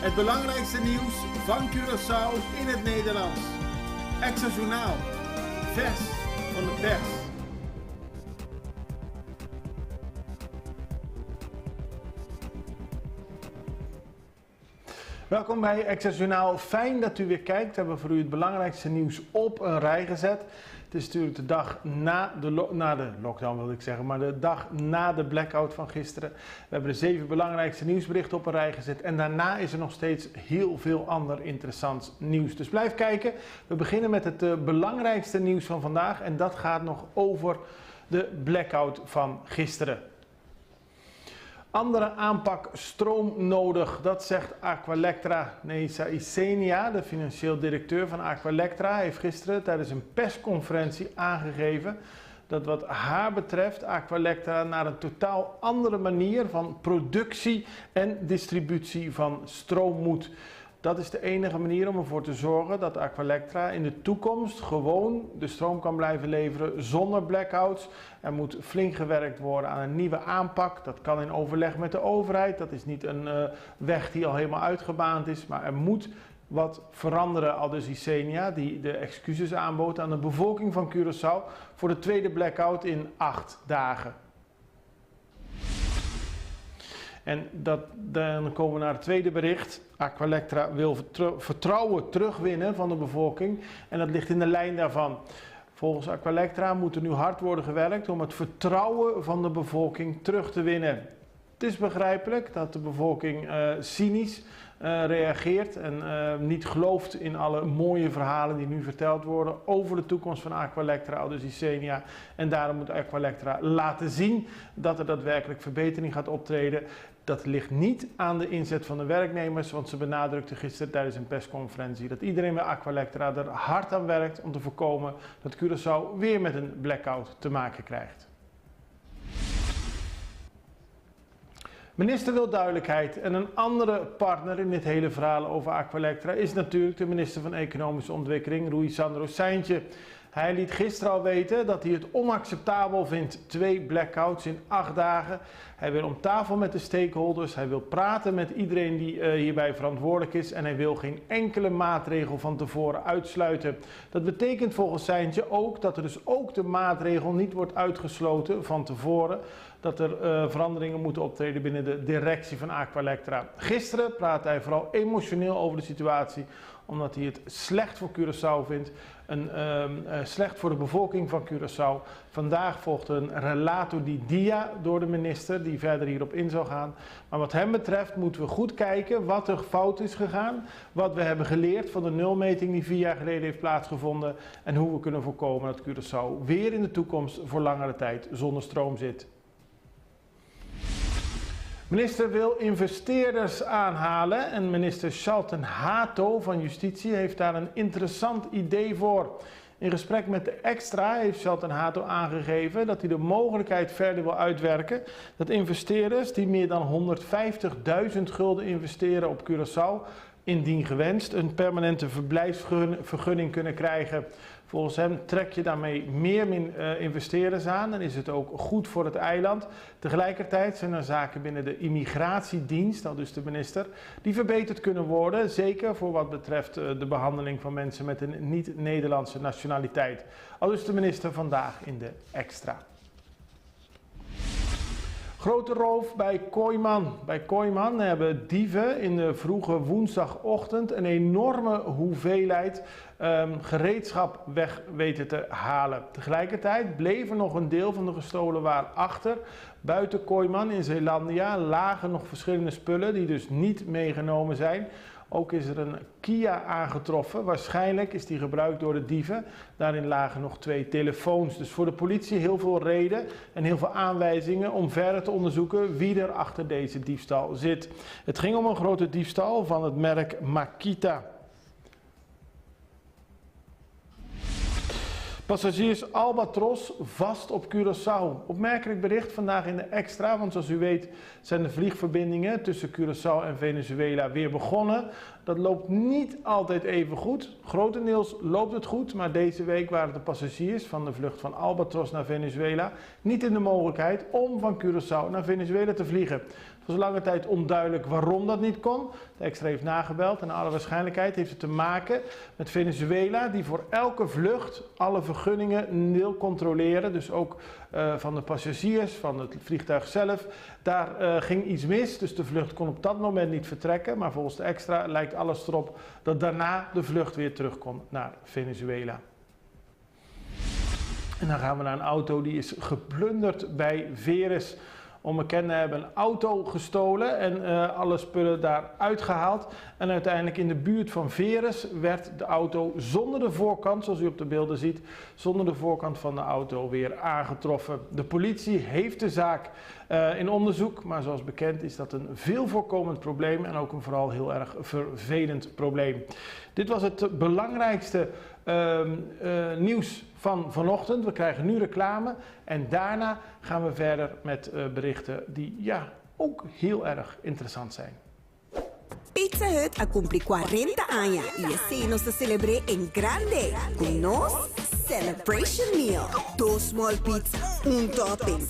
Het belangrijkste nieuws van Curaçao in het Nederlands. Extra Journaal, vers van de pers. Welkom bij Extra Journaal. Fijn dat u weer kijkt. We hebben voor u het belangrijkste nieuws op een rij gezet. Het is natuurlijk de dag na de lockdown, wilde ik zeggen, maar de dag na de blackout van gisteren. We hebben de 7 belangrijkste nieuwsberichten op een rij gezet en daarna is er nog steeds heel veel ander interessant nieuws. Dus blijf kijken. We beginnen met het belangrijkste nieuws van vandaag en dat gaat nog over de blackout van gisteren. Andere aanpak stroom nodig, dat zegt Aqualectra. Neisa Isenia, de financieel directeur van Aqualectra, heeft gisteren tijdens een persconferentie aangegeven dat wat haar betreft Aqualectra naar een totaal andere manier van productie en distributie van stroom moet. Dat is de enige manier om ervoor te zorgen dat Aqualectra in de toekomst gewoon de stroom kan blijven leveren zonder blackouts. Er moet flink gewerkt worden aan een nieuwe aanpak. Dat kan in overleg met de overheid. Dat is niet een weg die al helemaal uitgebaand is, maar er moet wat veranderen. Aldus Isenia, die de excuses aanbood aan de bevolking van Curaçao voor de tweede blackout in 8 dagen. En dan komen we naar het tweede bericht. Aqualectra wil vertrouwen terugwinnen van de bevolking en dat ligt in de lijn daarvan. Volgens Aqualectra moet er nu hard worden gewerkt om het vertrouwen van de bevolking terug te winnen. Het is begrijpelijk dat de bevolking cynisch reageert en niet gelooft in alle mooie verhalen die nu verteld worden over de toekomst van Aqualectra, aldus Isenia. En daarom moet Aqualectra laten zien dat er daadwerkelijk verbetering gaat optreden. Dat ligt niet aan de inzet van de werknemers, want ze benadrukte gisteren tijdens een persconferentie dat iedereen bij Aqualectra er hard aan werkt om te voorkomen dat Curaçao weer met een blackout te maken krijgt. Minister wil duidelijkheid en een andere partner in dit hele verhaal over Aqualectra is natuurlijk de minister van Economische Ontwikkeling, Rui Sandro Seintje. Hij liet gisteren al weten dat hij het onacceptabel vindt, 2 blackouts in 8 dagen. Hij wil om tafel met de stakeholders, hij wil praten met iedereen die hierbij verantwoordelijk is en hij wil geen enkele maatregel van tevoren uitsluiten. Dat betekent volgens Seintje ook dat er dus ook de maatregel niet wordt uitgesloten van tevoren, dat er veranderingen moeten optreden binnen de directie van Aqualectra. Gisteren praatte hij vooral emotioneel over de situatie, omdat hij het slecht voor Curaçao vindt, slecht voor de bevolking van Curaçao. Vandaag volgde een relato di dia door de minister die verder hierop in zou gaan. Maar wat hem betreft moeten we goed kijken wat er fout is gegaan, wat we hebben geleerd van de nulmeting die 4 jaar geleden heeft plaatsgevonden en hoe we kunnen voorkomen dat Curaçao weer in de toekomst voor langere tijd zonder stroom zit. Minister wil investeerders aanhalen en minister Shalton Hato van Justitie heeft daar een interessant idee voor. In gesprek met de Extra heeft Shalton Hato aangegeven dat hij de mogelijkheid verder wil uitwerken dat investeerders die meer dan 150.000 gulden investeren op Curaçao, indien gewenst, een permanente verblijfsvergunning kunnen krijgen. Volgens hem trek je daarmee meer investeerders aan en is het ook goed voor het eiland. Tegelijkertijd zijn er zaken binnen de immigratiedienst, al dus de minister, die verbeterd kunnen worden. Zeker voor wat betreft de behandeling van mensen met een niet-Nederlandse nationaliteit. Al dus de minister vandaag in de Extra. Grote roof bij Kooiman. Bij Kooiman hebben dieven in de vroege woensdagochtend een enorme hoeveelheid gereedschap weg weten te halen. Tegelijkertijd bleef er nog een deel van de gestolen waar achter. Buiten Kooiman in Zeelandia lagen nog verschillende spullen die dus niet meegenomen zijn. Ook is er een Kia aangetroffen. Waarschijnlijk is die gebruikt door de dieven. Daarin lagen nog 2 telefoons. Dus voor de politie heel veel reden en heel veel aanwijzingen om verder te onderzoeken wie er achter deze diefstal zit. Het ging om een grote diefstal van het merk Makita. Passagiers Albatros vast op Curaçao. Opmerkelijk bericht vandaag in de Extra, want zoals u weet zijn de vliegverbindingen tussen Curaçao en Venezuela weer begonnen. Dat loopt niet altijd even goed. Grotendeels loopt het goed, maar deze week waren de passagiers van de vlucht van Albatros naar Venezuela niet in de mogelijkheid om van Curaçao naar Venezuela te vliegen. Het was lange tijd onduidelijk waarom dat niet kon. De Extra heeft nagebeld en naar alle waarschijnlijkheid heeft het te maken met Venezuela, die voor elke vlucht alle vergunningen wil controleren. Dus ook van de passagiers, van het vliegtuig zelf. Daar ging iets mis, dus de vlucht kon op dat moment niet vertrekken. Maar volgens de Extra lijkt alles erop dat daarna de vlucht weer terugkomt naar Venezuela. En dan gaan we naar een auto die is geplunderd bij Veres. Onbekenden hebben een auto gestolen en alle spullen daar uitgehaald. En uiteindelijk in de buurt van Veres werd de auto zonder de voorkant, zoals u op de beelden ziet, zonder de voorkant van de auto weer aangetroffen. De politie heeft de zaak in onderzoek, maar zoals bekend is dat een veel voorkomend probleem en ook een vooral heel erg vervelend probleem. Dit was het belangrijkste nieuws van vanochtend. We krijgen nu reclame en daarna gaan we verder met berichten die ook heel erg interessant zijn. Pizza Hut ha cumpri 40 años y ese nos celebré en grande con nos celebration meal. 2 small pizza, un topping,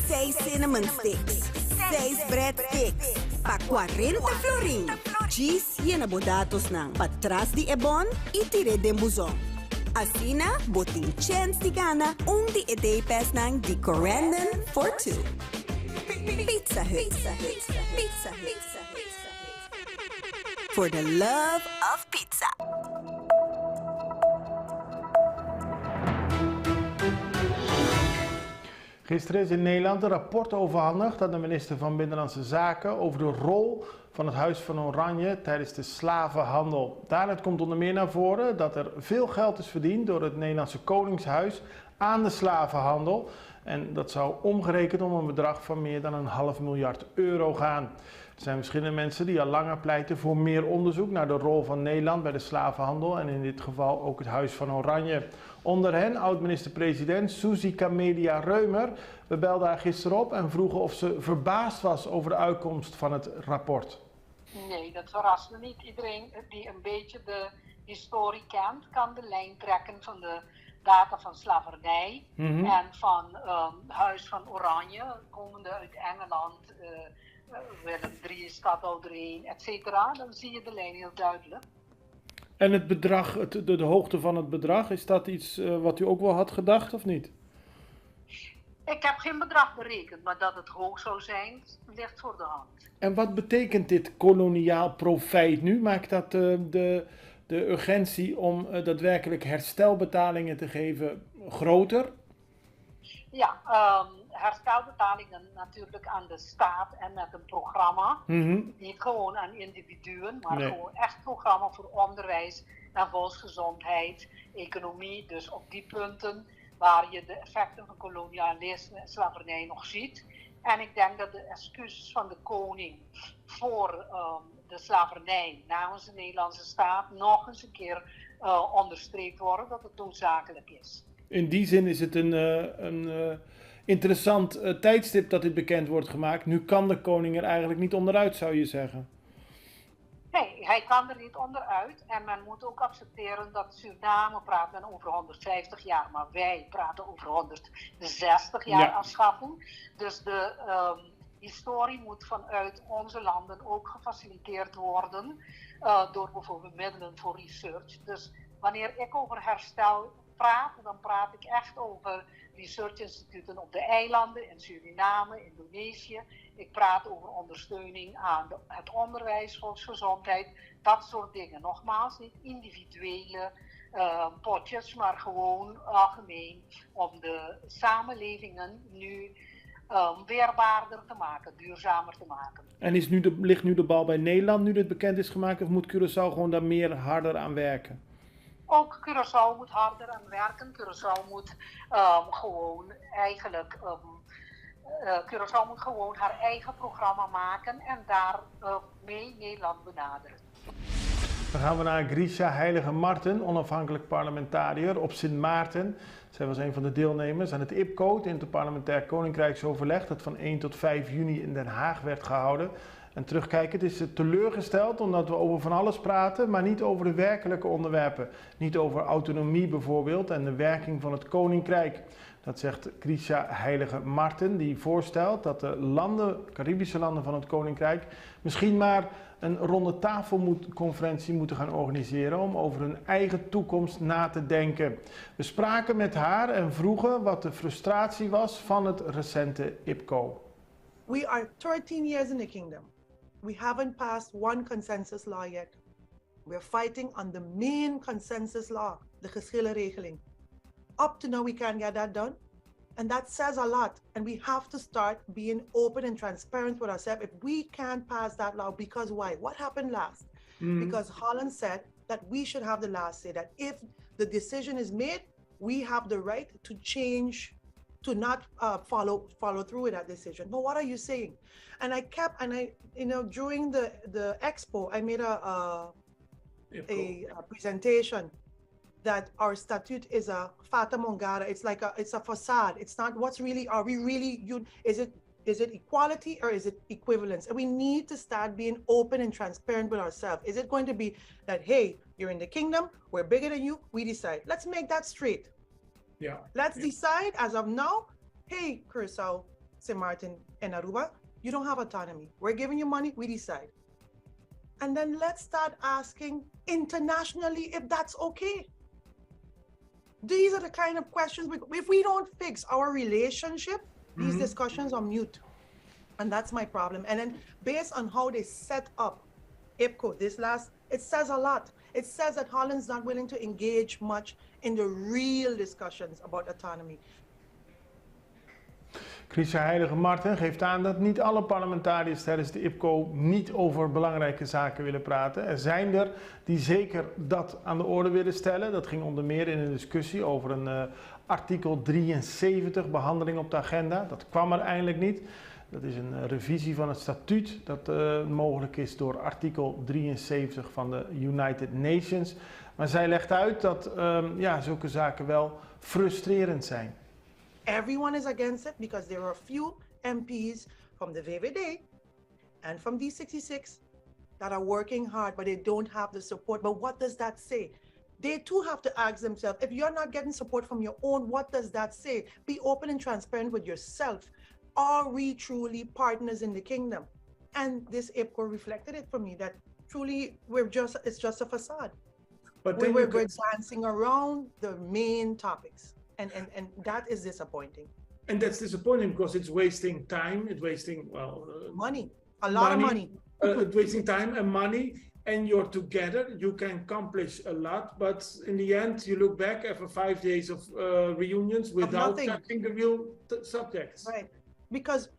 6 cinnamon sticks, 6 breadsticks, pa 40 florin. Cheese llena bodatos nang patras di ebon y tire de buzón. Asina, botin chance di gana, di edepes nang di correnden for 2. Pizza Hut. Pizza Hut. For the love of pizza. Gisteren is in Nederland een rapport overhandigd aan de minister van Binnenlandse Zaken over de rol van het Huis van Oranje tijdens de slavenhandel. Daaruit komt onder meer naar voren dat er veel geld is verdiend door het Nederlandse Koningshuis aan de slavenhandel. En dat zou omgerekend om een bedrag van meer dan €500 miljard gaan. Er zijn verschillende mensen die al langer pleiten voor meer onderzoek naar de rol van Nederland bij de slavenhandel en in dit geval ook het Huis van Oranje. Onder hen oud-minister-president Suzy Camelia Reumer. We belden haar gisteren op en vroegen of ze verbaasd was over de uitkomst van het rapport. Nee, dat verrast me niet. Iedereen die een beetje de historie kent, kan de lijn trekken van de data van slavernij en van Huis van Oranje, komende uit Engeland, Willem III, stadhouder 1, etc. Dan zie je de lijn heel duidelijk. En het bedrag, de hoogte van het bedrag, is dat iets wat u ook wel had gedacht of niet? Ik heb geen bedrag berekend, maar dat het hoog zou zijn, ligt voor de hand. En wat betekent dit koloniaal profijt nu? Maakt dat de urgentie om daadwerkelijk herstelbetalingen te geven groter? Ja, herstelbetalingen natuurlijk aan de staat en met een programma. Niet gewoon aan individuen, maar gewoon echt programma voor onderwijs en volksgezondheid, economie. Dus op die punten waar je de effecten van kolonialisme en slavernij nog ziet. En ik denk dat de excuses van de koning voor de slavernij namens de Nederlandse staat nog eens een keer onderstreept worden dat het noodzakelijk is. In die zin is het een interessant tijdstip dat dit bekend wordt gemaakt. Nu kan de koning er eigenlijk niet onderuit, zou je zeggen. Nee, hij kan er niet onderuit. En men moet ook accepteren dat Suriname praat men over 150 jaar. Maar wij praten over 160 jaar afschaffing. Dus de historie moet vanuit onze landen ook gefaciliteerd worden. Door bijvoorbeeld middelen voor research. Dus wanneer ik over herstel praat, dan praat ik echt over research-instituten op de eilanden, in Suriname, Indonesië. Ik praat over ondersteuning aan het onderwijs, volksgezondheid, dat soort dingen. Nogmaals, niet individuele potjes, maar gewoon algemeen om de samenlevingen nu weerbaarder te maken, duurzamer te maken. En ligt nu de bal bij Nederland nu dit bekend is gemaakt, of moet Curaçao gewoon daar harder aan werken? Ook Curaçao moet harder aan werken. Curaçao moet Curaçao moet gewoon haar eigen programma maken en daar mee Nederland benaderen. Dan gaan we naar Grisha Heilige Marten, onafhankelijk parlementariër op Sint Maarten. Zij was een van de deelnemers aan het IPCO, het Interparlementair Koninkrijksoverleg, dat van 1 tot 5 juni in Den Haag werd gehouden. En terugkijkend is ze teleurgesteld omdat we over van alles praten, maar niet over de werkelijke onderwerpen. Niet over autonomie bijvoorbeeld en de werking van het Koninkrijk. Dat zegt Grisha Heilige Marten, die voorstelt dat de Caribische landen van het Koninkrijk misschien maar een ronde tafelconferentie moeten gaan organiseren om over hun eigen toekomst na te denken. We spraken met haar en vroegen wat de frustratie was van het recente IPCO. We are 13 years in the kingdom. We haven't passed one consensus law yet. We're fighting on the main consensus law, de geschillenregeling. Up to now we can't get that done. And that says a lot. And we have to start being open and transparent with ourselves. If we can't pass that law, because why? What happened last? Because Holland said that we should have the last say, that if the decision is made, we have the right to change, to not follow through with that decision. But what are you saying? And during the expo, I made a presentation that our statute is a fata morgana. It's a facade. It's not what's really, is it equality or is it equivalence? And we need to start being open and transparent with ourselves. Is it going to be that, hey, you're in the kingdom, we're bigger than you, we decide. Let's make that straight. Yeah. Let's decide as of now, hey, Curaçao, St. Martin, and Aruba, you don't have autonomy. We're giving you money, we decide. And then let's start asking internationally if that's okay. These are the kind of questions, if we don't fix our relationship, these discussions are mute. And that's my problem. And then based on how they set up IPCO, it says a lot. It says that Holland's not willing to engage much in the real discussions about autonomy. Grisha Heilige Marten geeft aan dat niet alle parlementariërs tijdens de IPCO niet over belangrijke zaken willen praten. Er zijn er die zeker dat aan de orde willen stellen. Dat ging onder meer in een discussie over een artikel 73 behandeling op de agenda. Dat kwam er eindelijk niet. Dat is een revisie van het statuut dat mogelijk is door artikel 73 van de United Nations. Maar zij legt uit dat zulke zaken wel frustrerend zijn. Everyone is against it because there are a few MPs from the VVD and from D66 that are working hard, but they don't have the support. But what does that say? They too have to ask themselves, if you're not getting support from your own, what does that say? Be open and transparent with yourself. Are we truly partners in the kingdom? And this IPCO reflected it for me, that truly it's just a facade. But we're dancing around the main topics. And that is disappointing. And that's disappointing because it's wasting time, it's wasting, money, a lot of money. It's wasting time and money, and you're together, you can accomplish a lot, but in the end, you look back after 5 days of reunions without touching the real subjects. Right, because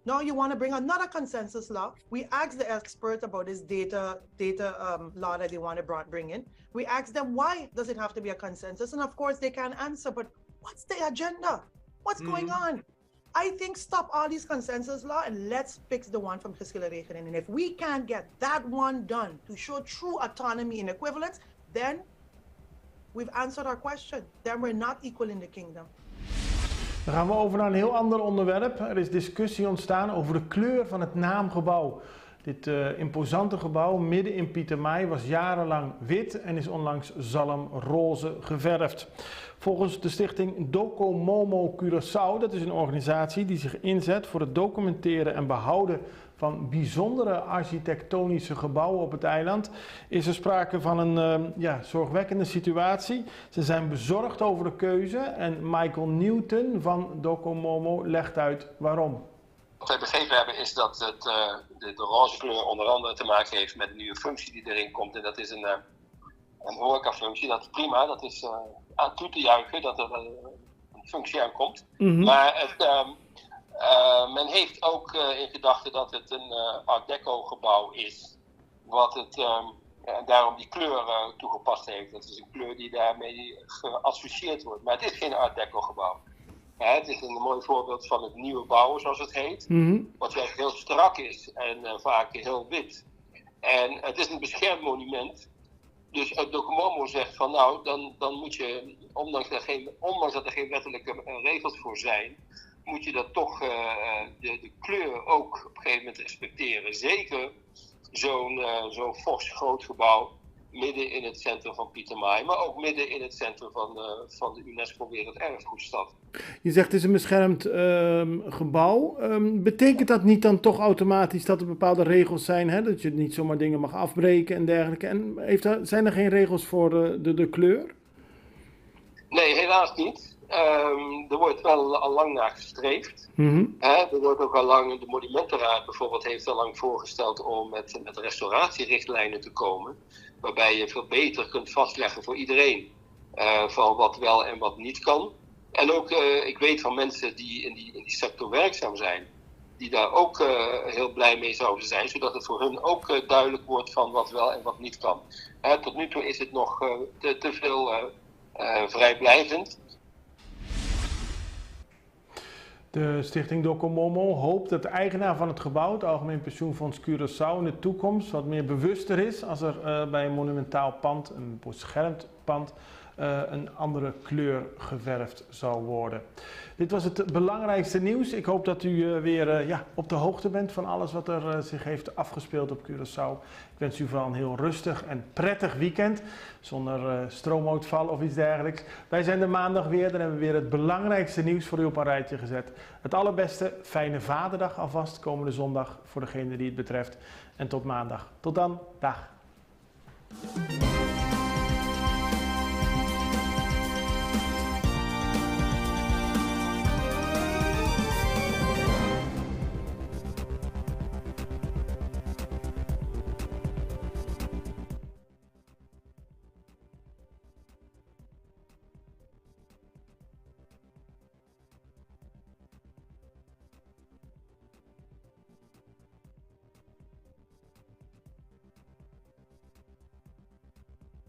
now you want to bring another consensus law. We asked the experts about this data law that they want to bring in. We asked them, why does it have to be a consensus? And of course, they can't answer, but what's the agenda? What's going on? I think stop all these consensus law and let's fix the one from geschillenregeling. And if we can't get that one done to show true autonomy and equivalence, then we've answered our question. Then we're not equal in the kingdom. Dan gaan we over naar een heel ander onderwerp. Er is discussie ontstaan over de kleur van het naamgebouw. Dit imposante gebouw midden in Pietermaai was jarenlang wit en is onlangs zalmroze geverfd. Volgens de stichting Docomomo Curaçao, dat is een organisatie die zich inzet voor het documenteren en behouden van bijzondere architectonische gebouwen op het eiland, is er sprake van een zorgwekkende situatie. Ze zijn bezorgd over de keuze en Michael Newton van Docomomo legt uit waarom. Wat wij begrepen hebben is dat de roze kleur onder andere te maken heeft met een nieuwe functie die erin komt. En dat is een horecafunctie. Dat is prima, dat is aan toe te juichen dat er een functie aankomt. Maar men heeft ook in gedachten dat het een Art Deco gebouw is. Wat het daarom die kleur toegepast heeft. Dat is een kleur die daarmee geassocieerd wordt. Maar het is geen Art Deco gebouw. Het is een mooi voorbeeld van het nieuwe bouwen, zoals het heet. Wat juist heel strak is en vaak heel wit. En het is een beschermd monument. Dus Docomomo zegt van nou, dan moet je, ondanks dat er geen wettelijke regels voor zijn, moet je dat toch de kleur ook op een gegeven moment respecteren. Zeker zo'n fors groot gebouw midden in het centrum van Pietermaaien, maar ook midden in het centrum van de UNESCO Werelderfgoedstad. Je zegt het is een beschermd gebouw. Betekent dat niet dan toch automatisch dat er bepaalde regels zijn, hè? Dat je niet zomaar dingen mag afbreken en dergelijke? En zijn er geen regels voor de kleur? Nee, helaas niet. Er wordt wel al lang naar gestreefd. Er wordt ook al lang, de Monumentenraad bijvoorbeeld heeft al lang voorgesteld om met restauratierichtlijnen te komen, waarbij je veel beter kunt vastleggen voor iedereen van wat wel en wat niet kan. En ook, ik weet van mensen die in die sector werkzaam zijn, die daar ook heel blij mee zouden zijn, zodat het voor hun ook duidelijk wordt van wat wel en wat niet kan. Tot nu toe is het nog te veel vrijblijvend. De stichting Docomomo hoopt dat de eigenaar van het gebouw, het Algemeen Pensioenfonds Curaçao, in de toekomst wat meer bewuster is als er bij een monumentaal pand, een beschermd pand, een andere kleur geverfd zal worden. Dit was het belangrijkste nieuws. Ik hoop dat u weer op de hoogte bent van alles wat er zich heeft afgespeeld op Curaçao. Ik wens u vooral een heel rustig en prettig weekend, zonder stroomuitval of iets dergelijks. Wij zijn er maandag weer, dan hebben we weer het belangrijkste nieuws voor u op een rijtje gezet. Het allerbeste, fijne Vaderdag alvast, komende zondag voor degene die het betreft. En tot maandag. Tot dan, dag.